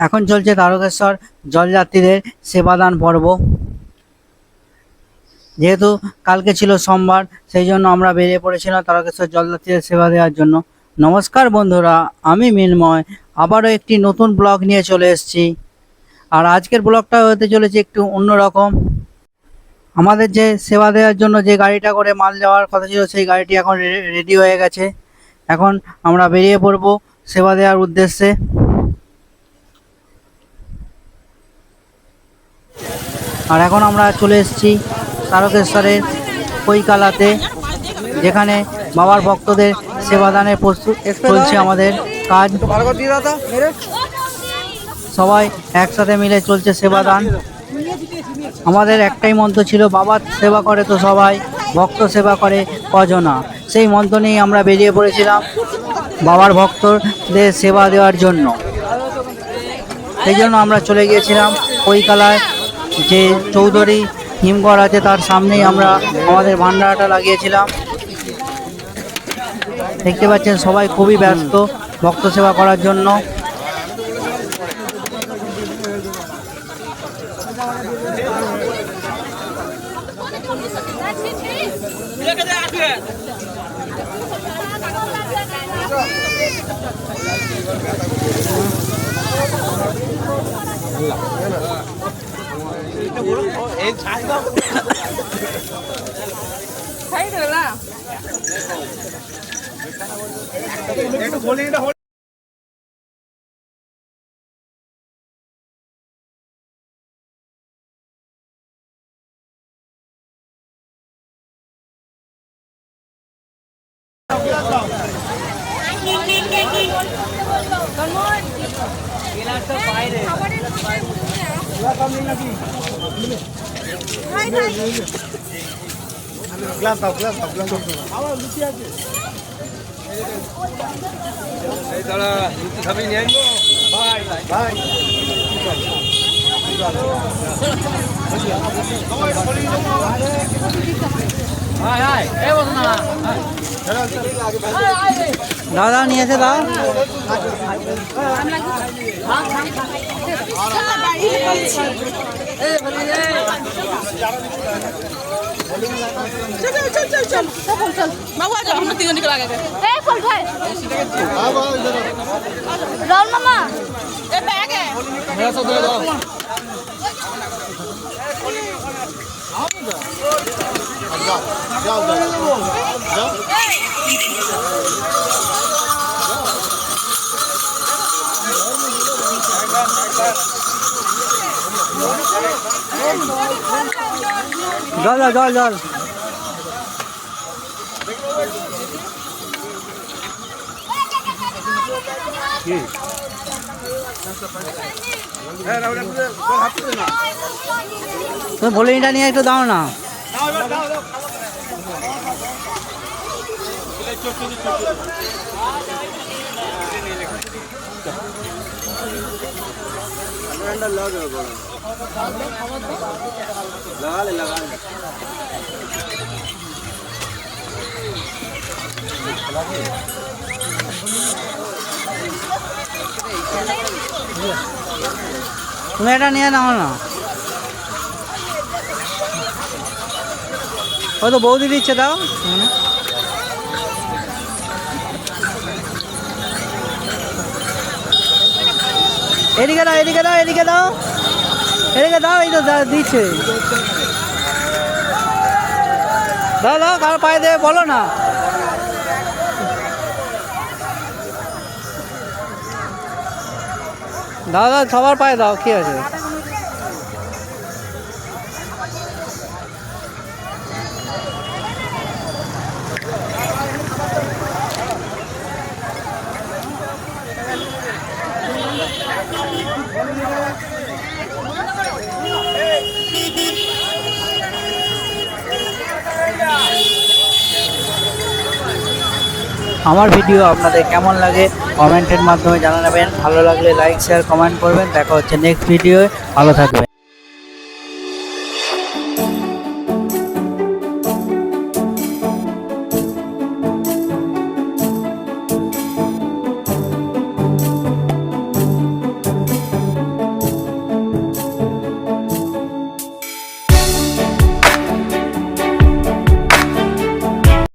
এখন চলছে তারকেশ্বর জলযাত্রীদের সেবাদান পর্ব। যেহেতু কালকে ছিল সোমবার, সেই জন্য আমরা বেরিয়ে পড়েছিলাম তারকেশ্বর জলযাত্রীদের সেবা দেওয়ার জন্য। নমস্কার বন্ধুরা, আমি মিন্ময় আবারও একটি নতুন ব্লগ নিয়ে চলে এসেছি। আর আজকের ব্লগটা হতে চলেছে একটু অন্যরকম। আমাদের যে সেবা দেওয়ার জন্য যে গাড়িটা করে মাল যাওয়ার কথা ছিল, সেই গাড়িটি এখন রেডি হয়ে গেছে। এখন আমরা বেরিয়ে পড়ব সেবা দেওয়ার উদ্দেশ্যে। আর এখন আমরা চলে এসেছি তারকেশ্বরের কৈকালাতে, যেখানে বাবার ভক্তদের সেবাদানের প্রস্তুত চলছে আমাদের কাজ। সবাই একসাথে মিলে চলছে সেবাদান। আমাদের একটাই মন্ত্র ছিল, বাবার সেবা করে তো সবাই, ভক্ত সেবা করে কজনা। সেই মন্ত্র নিয়েই আমরা বেরিয়ে পড়েছিলাম বাবার ভক্তদের সেবা দেওয়ার জন্য। সেই জন্য আমরা চলে গিয়েছিলাম কৈকালায়, যে চৌধুরী হিমঘর আছে তার সামনেই আমরা আমাদের ভান্ডারাটা লাগিয়েছিলাম। দেখতে পাচ্ছেন সবাই খুবই ব্যস্ত ভক্ত সেবা করার জন্য। দাদা নিয়েছে দাও। জল জল জল। তুমি ভলিনিটা নিয়ে একটু দাও না। তুমি এটা নিয়ে নাও না, হয়তো বৌদি দিচ্ছে, দাও। এদিকে দাও, এদিকে দাও, এদিকে দাও, এদিকে দাও। এই তো দিচ্ছে, দাও দাও। কারো পায়ে দেবে বলো না। দাও দাও, সবার পায়ে দাও, কি আছে। আমার ভিডিও আপনাদের কেমন লাগে কমেন্টের মাধ্যমে জানাবেন। ভালো লাগলে লাইক শেয়ার কমেন্ট করবেন। দেখা হচ্ছে নেক্সট ভিডিওয়ে। ভালো থাকবেন।